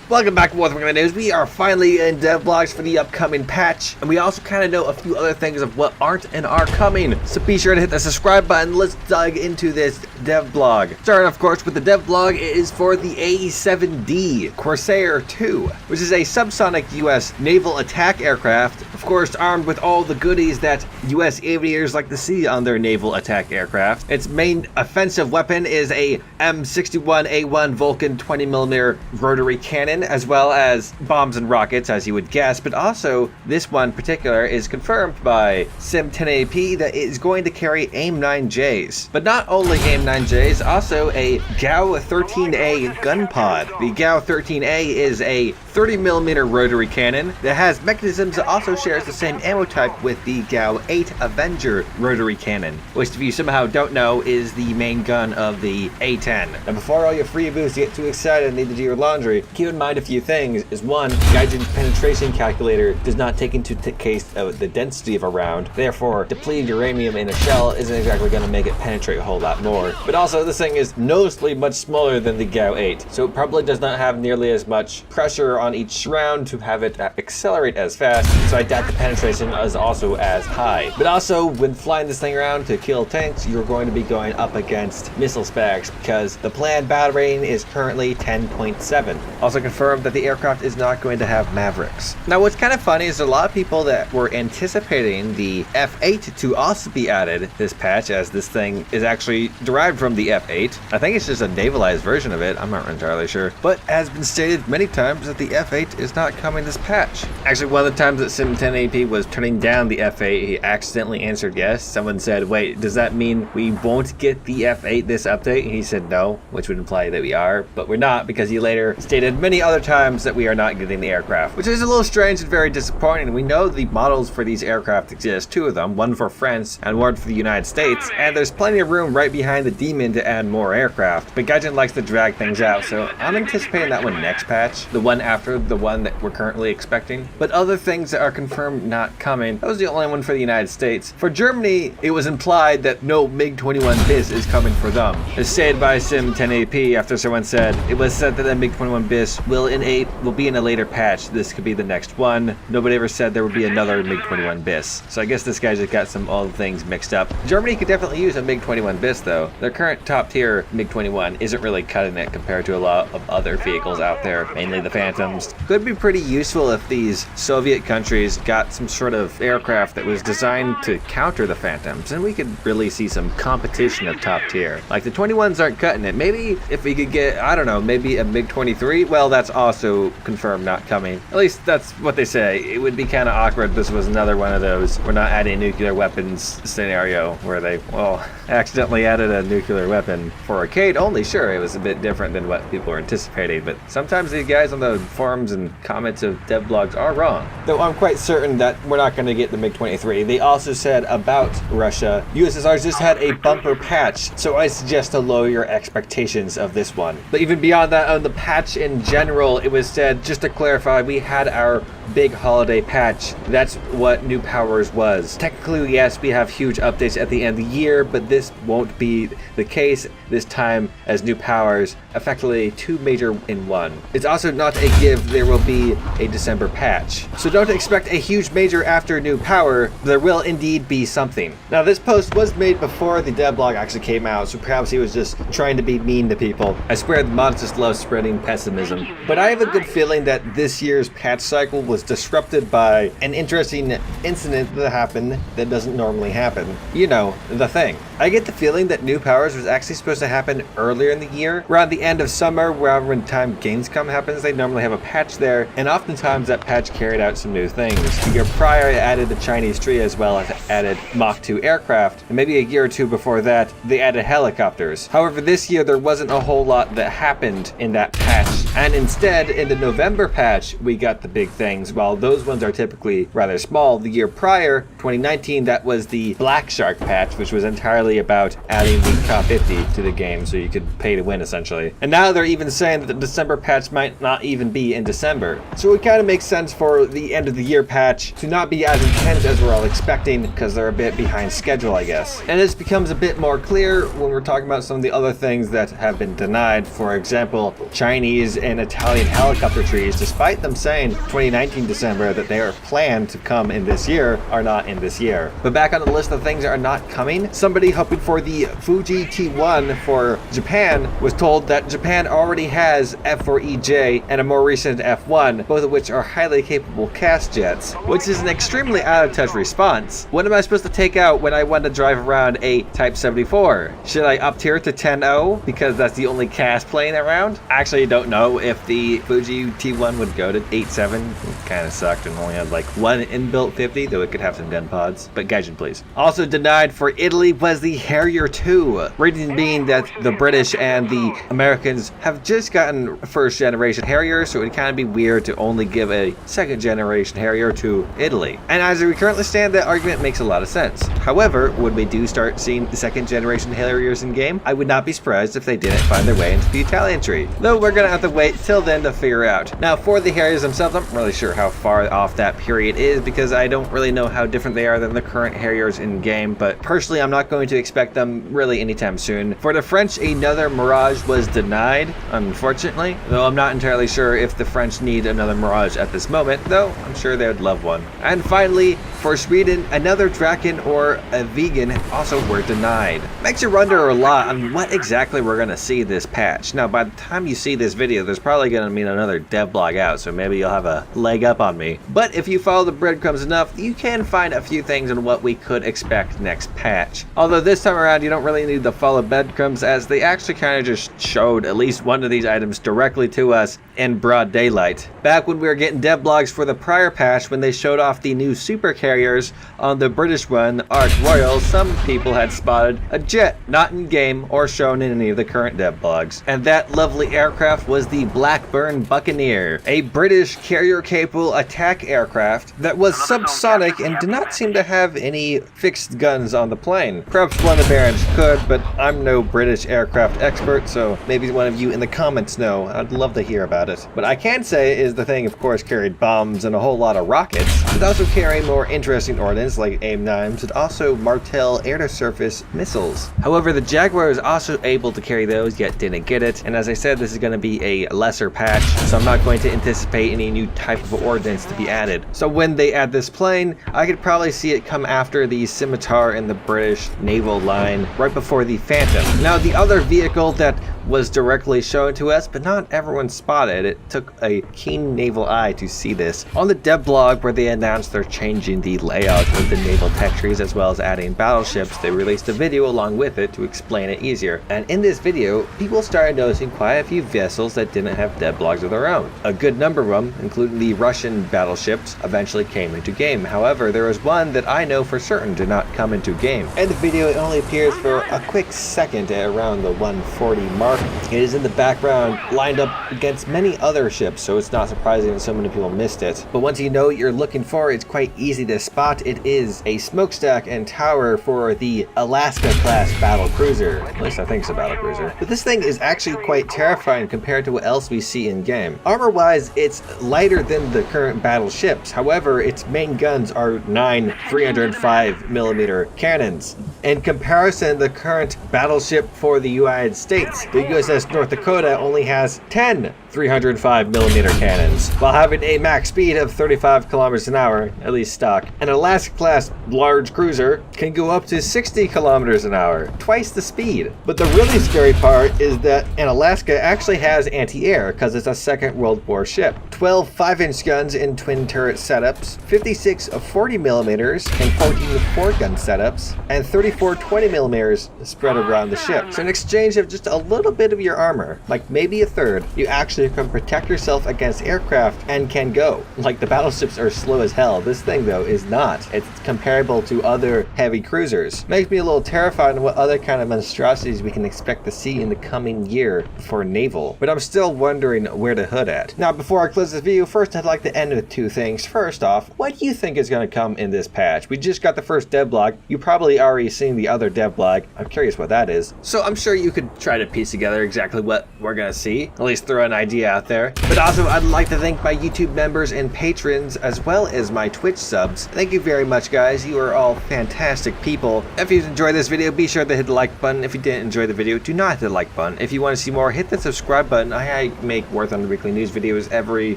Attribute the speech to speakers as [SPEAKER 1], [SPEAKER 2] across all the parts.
[SPEAKER 1] Welcome back to Motherboard News. We are finally in dev blogs for the upcoming patch, and we also kind of know a few other things of what aren't and are coming. So be sure to hit the subscribe button. Let's dive into this dev blog. Starting, of course, with the dev blog, it is for the A-7D Corsair II, which is a subsonic U.S. naval attack aircraft, of course, armed with all the goodies that U.S. aviators like to see on their naval attack aircraft. Its main offensive weapon is a M61A1 Vulcan 20mm rotary cannon, as well as bombs and rockets, as you would guess, but also this one in particular is confirmed by Sim10AP that it is going to carry AIM-9Js. But not only AIM-9Js, also a GAU-13A gun pod. The GAU-13A is a 30mm rotary cannon that has mechanisms that also shares the same ammo type with the GAU-8 Avenger rotary cannon, which, if you somehow don't know, is the main gun of the A-10. Now, before all your freebies get too excited and need to do your laundry, keep in mind a few things. Is one, Gaijin's penetration calculator does not take into case of the density of a round. Therefore, depleted uranium in a shell isn't exactly going to make it penetrate a whole lot more. But also, this thing is noticeably much smaller than the GAU-8, so it probably does not have nearly as much pressure on each round to have it accelerate as fast, so I doubt the penetration is also as high. But also, when flying this thing around to kill tanks, you're going to be going up against missile specs, because the planned battle rating is currently 10.7. Also confirmed that the aircraft is not going to have Mavericks. Now, what's kind of funny is a lot of people that were anticipating the F8 to also be added this patch, as this thing is actually derived from the F8. I think it's just a navalized version of it, I'm not entirely sure, but has been stated many times that the F8 is not coming this patch. Actually, one of the times that Sim10AP was turning down the F8, he accidentally answered yes. Someone said, wait, does that mean we won't get the F8 this update? And he said no, which would imply that we are, but we're not, because he later stated many other times that we are not getting the aircraft, which is a little strange and very disappointing. We know the models for these aircraft exist, two of them, one for France and one for the United States, and there's plenty of room right behind the Demon to add more aircraft, but Gaijin likes to drag things out, so I'm anticipating that one next patch, the one after the one that we're currently expecting. But other things that are confirmed not coming, that was the only one for the United States. For Germany, it was implied that no MiG-21 BIS is coming for them. As said by Sim10AP after someone said, it was said that the MiG-21 BIS will be in a later patch. This could be the next one. Nobody ever said there would be another MiG-21 BIS. So I guess this guy just got some old things mixed up. Germany could definitely use a MiG-21 BIS though. Their current top tier MiG-21 isn't really cutting it compared to a lot of other vehicles out there, mainly the Phantoms. Could be pretty useful if these Soviet countries got some sort of aircraft that was designed to counter the Phantoms, and we could really see some competition of top tier. Like, the 21s aren't cutting it. Maybe if we could get, I don't know, maybe a MiG-23, well, that's also confirmed not coming. At least that's what they say. It would be kind of awkward if this was another one of those we're not adding nuclear weapons scenario where they, well, accidentally added a nuclear weapon for arcade only. Sure, it was a bit different than what people were anticipating, but sometimes these guys on the forums and comments of dev blogs are wrong. Though I'm quite certain that we're not going to get the MiG-23. They also said about Russia, USSR just had a bumper patch, so I suggest to lower your expectations of this one. But even beyond that, on the patch in general, it was said, just to clarify, we had our big holiday patch. That's what New Powers was. Technically, yes, we have huge updates at the end of the year, but this won't be the case this time, as New Powers effectively two major in one. It's also not a give there will be a December patch. So don't expect a huge major after New Power. There will indeed be something. Now, this post was made before the devlog actually came out, so perhaps he was just trying to be mean to people. I swear the mods just love spreading pessimism. But I have a good feeling that this year's patch cycle was disrupted by an interesting incident that happened that doesn't normally happen. You know, the thing. I get the feeling that New Powers was actually supposed to happen earlier in the year, around the end of summer, wherever when time Gamescom happens. They normally have a patch there, and oftentimes that patch carried out some new things. The year prior, it added the Chinese tree, as well as added Mach 2 aircraft, and maybe a year or two before that, they added helicopters. However, this year there wasn't a whole lot that happened in that patch, and instead, in the November patch, we got the big things. While those ones are typically rather small, the year prior, 2019, that was the Black Shark patch, which was entirely about adding the top 50 to the game, so you could pay to win, essentially. And now they're even saying that the December patch might not even be be in December. So it kind of makes sense for the end of the year patch to not be as intense as we're all expecting, because they're a bit behind schedule, I guess. And this becomes a bit more clear when we're talking about some of the other things that have been denied. For example, Chinese and Italian helicopter trees, despite them saying 2019 December that they are planned to come in this year, are not in this year. But back on the list of things that are not coming, somebody hoping for the Fuji T1 for Japan was told that Japan already has F4EJ and a more recent F1, both of which are highly capable cast jets, which is an extremely out-of-touch response. What am I supposed to take out when I want to drive around a Type 74? Should I up tier to 10.0 because that's the only cast plane around? I actually don't know if the Fuji T1 would go to 8.7. Kind of sucked and only had like one inbuilt 50, though it could have some den pods. But Gaijin, please. Also denied for Italy was the Harrier II. Reason being that the British and the Americans have just gotten first generation Harrier, so it would kind of be weird to only give a second generation Harrier to Italy. And as we currently stand, that argument makes a lot of sense. However, when we do start seeing the second generation Harriers in game, I would not be surprised if they didn't find their way into the Italian tree. Though we're gonna have to wait till then to figure out. Now for the Harriers themselves, I'm not really sure how far off that period is because I don't really know how different they are than the current Harriers in game, but personally I'm not going to expect them really anytime soon. For the French, another Mirage was denied, unfortunately, though I'm not entirely sure if the French need another Mirage at this moment, though I'm sure they would love one. And finally, for Sweden, another Draken or a Viggen also were denied. Makes you wonder a lot on what exactly we're going to see this patch. Now, by the time you see this video, there's probably going to be another devlog out, so maybe you'll have a leg up on me. But if you follow the breadcrumbs enough, you can find a few things on what we could expect next patch. Although this time around, you don't really need to follow breadcrumbs, as they actually kind of just showed at least one of these items directly to us in broad daylight. Back when we were getting devlogs for the prior patch, when they showed off the new super carriers on the British one, Ark Royal, some people had spotted a jet not in game or shown in any of the current devlogs. And that lovely aircraft was the Blackburn Buccaneer, a British carrier-capable attack aircraft that was subsonic and did not seem to have any fixed guns on the plane. Perhaps one of the Barons could, but I'm no British aircraft expert, so maybe one of you in the comments know. I'd love to hear about it. What I can say is the thing, of course, carried bombs and a whole lot of rockets. It also carried more interesting ordnance like AIM-9s and also Martel air-to-surface missiles. However, the Jaguar is also able to carry those, yet didn't get it. And as I said, this is going to be a lesser patch, so I'm not going to anticipate any new type of ordnance to be added. So when they add this plane, I could probably see it come after the Scimitar in the British naval line, right before the Phantom. Now, the other vehicle that was directly shown to us, but not everyone spotted. It took a keen naval eye to see this. On the dev blog, where they announced they're changing the layout of the naval tech trees as well as adding battleships, they released a video along with it to explain it easier. And in this video, people started noticing quite a few vessels that didn't have dev blogs of their own. A good number of them, including the Russian battleships, eventually came into game. However, there was one that I know for certain did not come into game. In the video, it only appears for a quick second at around the 140 mark. It is in the background, lined up against many other ships, so it's not surprising that so many people missed it. But once you know what you're looking for, it's quite easy to spot. It is a smokestack and tower for the Alaska-class battle cruiser. At least I think it's a battle cruiser. But this thing is actually quite terrifying compared to what else we see in game. Armor-wise, it's lighter than the current battleships. However, its main guns are 9 305mm cannons. In comparison, the current battleship for the United States, the USS North Dakota, only has 10 305mm cannons, while having a max speed of 35 kilometers an hour, at least stock. An Alaska-class large cruiser can go up to 60 kilometers an hour, twice the speed. But the really scary part is that an Alaska actually has anti-air because it's a Second World War ship. 12 5-inch guns in twin turret setups, 56 40mm and 14 4-gun setups, and 34 20mm spread around the ship. So in exchange of just a little bit of your armor, like maybe a third, you actually can protect yourself against aircraft and can go. Like, the battleships are slow as hell. This thing, though, is not. It's comparable to other heavy cruisers. Makes me a little terrified on what other kind of monstrosities we can expect to see in the coming year for naval. But I'm still wondering where to hood at. Now, before I close this video, first I'd like to end with two things. First off, what do you think is going to come in this patch? We just got the first devlog. You probably already seen the other devlog. I'm curious what that is. So I'm sure you could try to piece together exactly what we're going to see. At least throw an idea idea out there. But also, I'd like to thank my YouTube members and patrons as well as my Twitch subs. Thank you very much, guys. You are all fantastic people. If you enjoyed this video, be sure to hit the like button. If you didn't enjoy the video, do not hit the like button. If you want to see more, hit the subscribe button. I make Worth on the Weekly News videos every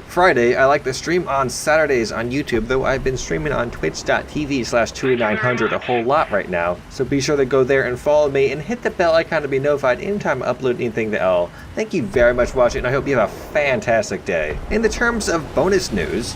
[SPEAKER 1] Friday. I like to stream on Saturdays on YouTube, though I've been streaming on twitch.tv/2900 a whole lot right now. So be sure to go there and follow me and hit the bell icon to be notified anytime I upload anything to L. Thank you very much for watching, and I hope you have a fantastic day. In the terms of bonus news,